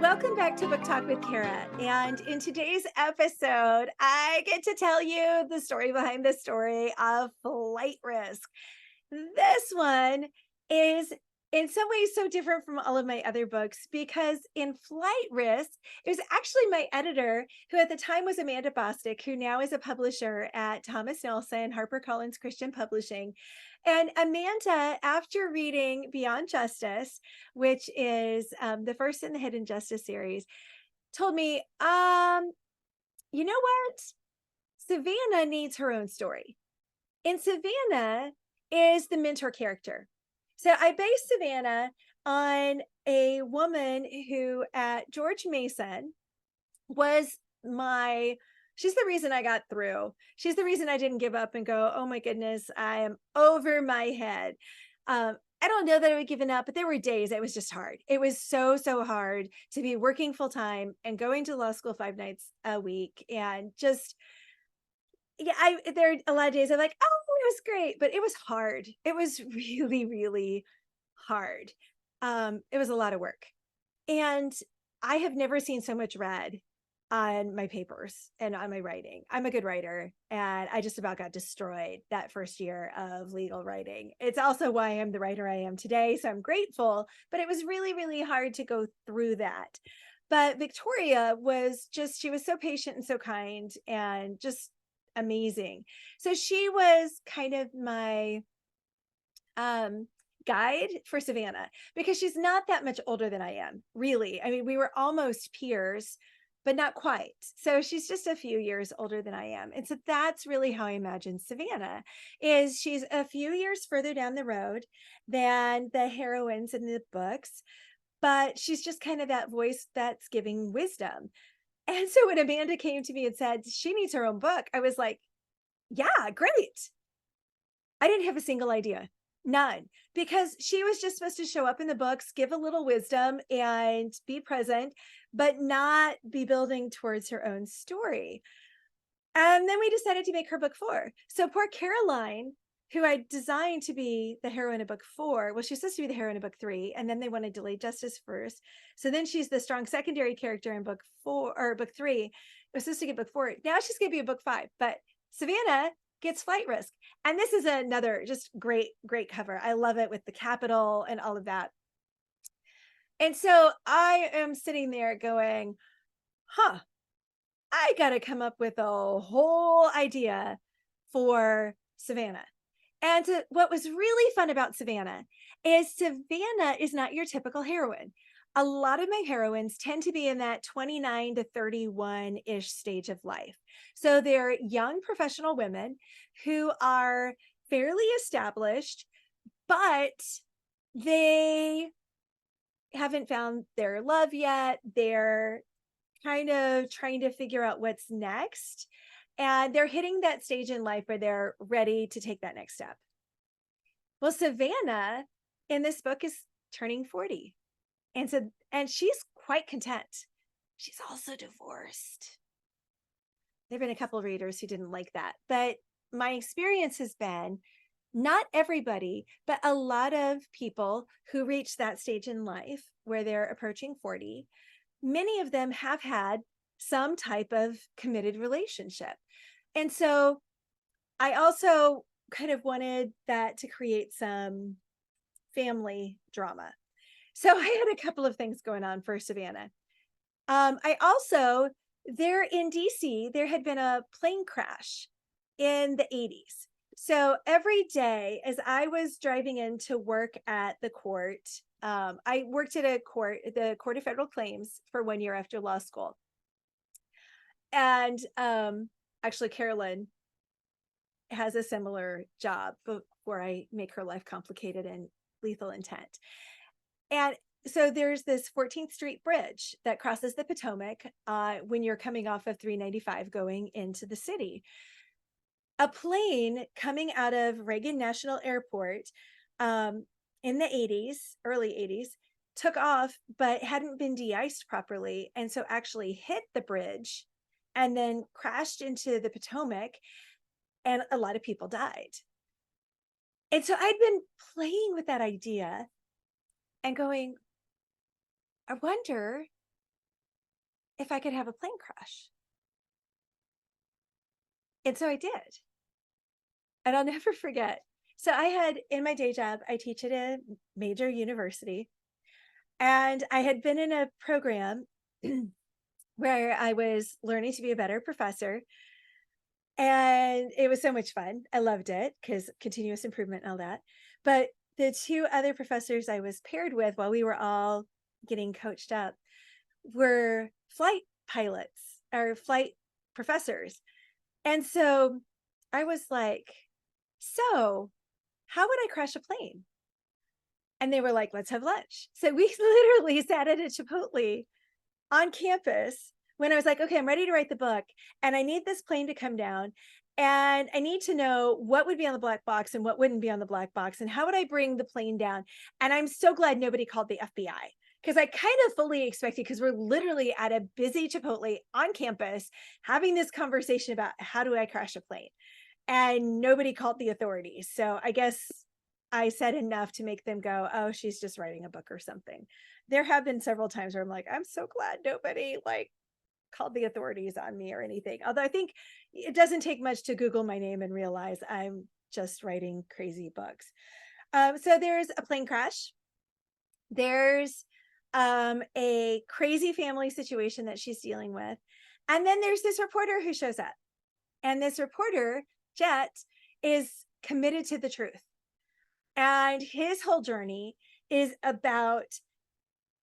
Welcome back to Book Talk with Kara. And in today's episode, I get to tell you the story behind the story of Flight Risk. This one is in some ways so different from all of my other books because in Flight Risk, it was actually my editor, who at the time was Amanda Bostic, who now is a publisher at Thomas Nelson, HarperCollins Christian Publishing. And Amanda, after reading Beyond Justice, which is the first in the Hidden Justice series, told me, you know what? Savannah needs her own story. And Savannah is the mentor character. So I based Savannah on a woman who at George Mason was she's the reason I got through. She's the reason I didn't give up and go, oh my goodness, I am over my head. I don't know that I would given up, but there were days it was just hard. It was so, so hard to be working full time and going to law school 5 nights a week and just, yeah, there are a lot of days I'm like, oh, it was great, but it was hard. It was really, really hard. It was a lot of work. And I have never seen so much red on my papers and on my writing. I'm a good writer, and I just about got destroyed that first year of legal writing. It's also why I'm the writer I am today. So I'm grateful, but it was really, really hard to go through that. But Victoria she was so patient and so kind and just amazing. So she was kind of my guide for Savannah because she's not that much older than I am, really. I mean, we were almost peers, but not quite. So she's just a few years older than I am. And so that's really how I imagine Savannah is she's a few years further down the road than the heroines in the books, but she's just kind of that voice that's giving wisdom. And so when Amanda came to me and said she needs her own book, I was like, yeah, great. I didn't have a single idea. None. Because she was just supposed to show up in the books, give a little wisdom and be present, but not be building towards her own story. And then we decided to make her book 4. So poor Caroline, who I designed to be the heroine of book 4, well, she's supposed to be the heroine of book 3, and then they wanted delayed justice first. So then she's the strong secondary character in book 4 or book 3. It was supposed to get book 4. Now she's going to be a book 5. But Savannah gets Flight Risk. And this is another just great, great cover. I love it with the capital and all of that. And so I am sitting there going, huh, I got to come up with a whole idea for Savannah. And what was really fun about Savannah is not your typical heroine. A lot of my heroines tend to be in that 29 to 31-ish stage of life. So they're young professional women who are fairly established, but they haven't found their love yet. They're kind of trying to figure out what's next. And they're hitting that stage in life where they're ready to take that next step. Well, Savannah in this book is turning 40. And she's quite content. She's also divorced. There've been a couple of readers who didn't like that, but my experience has been not everybody, but a lot of people who reach that stage in life where they're approaching 40, many of them have had some type of committed relationship. And so I also kind of wanted that to create some family drama. So I had a couple of things going on for Savannah. There in DC, there had been a plane crash in the 80s. So every day as I was driving in to work at the court, I worked at the Court of Federal Claims for 1 year after law school. And actually, Carolyn has a similar job before I make her life complicated and lethal intent. And so there's this 14th Street Bridge that crosses the Potomac when you're coming off of 395 going into the city. A plane coming out of Reagan National Airport in the 80s, early 80s, took off, but hadn't been de-iced properly. And so actually hit the bridge and then crashed into the Potomac. And a lot of people died. And so I'd been playing with that idea and going, I wonder if I could have a plane crash. And so I did. And I'll never forget. So I had in my day job, I teach at a major university, and I had been in a program where I was learning to be a better professor. And it was so much fun. I loved it because continuous improvement and all that. But the two other professors I was paired with while we were all getting coached up were flight pilots or flight professors. And so I was like, so how would I crash a plane? And they were like, let's have lunch. So we literally sat at a Chipotle on campus when I was like, okay, I'm ready to write the book and I need this plane to come down and I need to know what would be on the black box and what wouldn't be on the black box and how would I bring the plane down. And I'm so glad nobody called the FBI because I kind of fully expected, because we're literally at a busy Chipotle on campus having this conversation about how do I crash a plane, and nobody called the authorities. So I guess I said enough to make them go, oh, she's just writing a book or something. There have been several times where I'm like, I'm so glad nobody like called the authorities on me or anything. Although I think it doesn't take much to Google my name and realize I'm just writing crazy books. So there's a plane crash. There's a crazy family situation that she's dealing with. And then there's this reporter who shows up. And this reporter, Jet, is committed to the truth. And his whole journey is about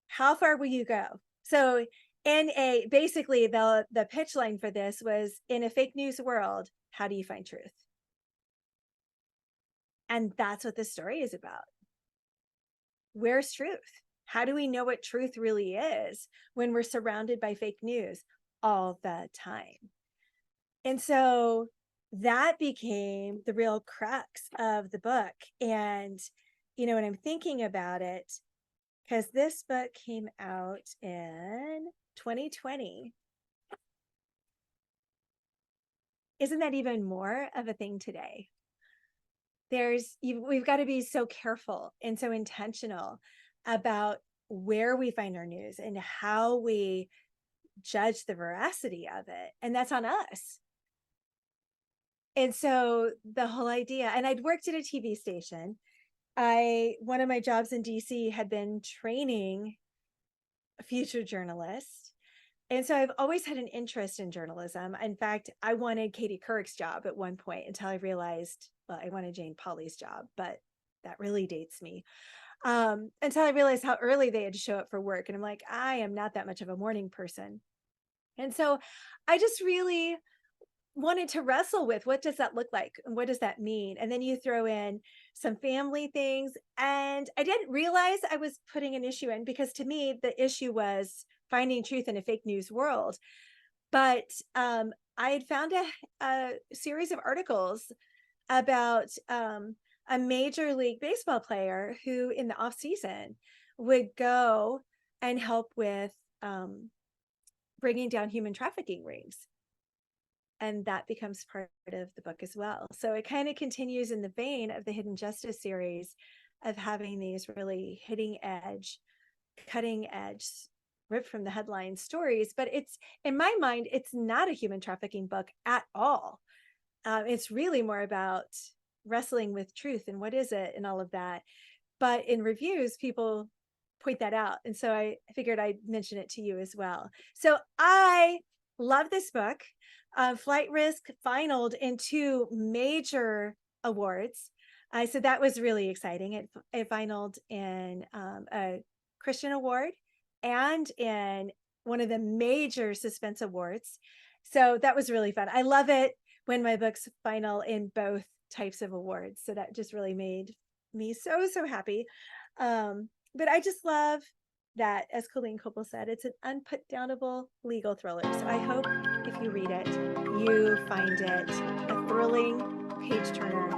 how far will you go? So basically the pitch line for this was, in a fake news world, how do you find truth? And that's what this story is about. Where's truth? How do we know what truth really is when we're surrounded by fake news all the time? And so that became the real crux of the book. And, when I'm thinking about it, because this book came out in 2020, isn't that even more of a thing today? We've got to be so careful and so intentional about where we find our news and how we judge the veracity of it. And that's on us. And so the whole idea, and I'd worked at a TV station. One of my jobs in DC had been training future journalists. And so I've always had an interest in journalism. In fact, I wanted Katie Couric's job at one point until I realized, well, I wanted Jane Pauley's job, but that really dates me. Until I realized how early they had to show up for work. And I'm like, I am not that much of a morning person. And so I just really wanted to wrestle with, what does that look like? And what does that mean? And then you throw in some family things. And I didn't realize I was putting an issue in, because to me, the issue was finding truth in a fake news world. But I had found a series of articles about a Major League Baseball player who in the off season would go and help with bringing down human trafficking rings. And that becomes part of the book as well. So it kind of continues in the vein of the Hidden Justice series of having these really cutting edge, ripped from the headline stories. But it's, in my mind, it's not a human trafficking book at all. It's really more about wrestling with truth and what is it and all of that. But in reviews, people point that out. And so I figured I'd mention it to you as well. So I love this book. Flight Risk finaled in 2 major awards. So that was really exciting. It finaled in a Christian award and in one of the major suspense awards. So that was really fun. I love it when my books final in both types of awards. So that just really made me so, so happy. But I just love that, as Colleen Copel said, it's an unputdownable legal thriller. So I hope if you read it, you find it a thrilling page turner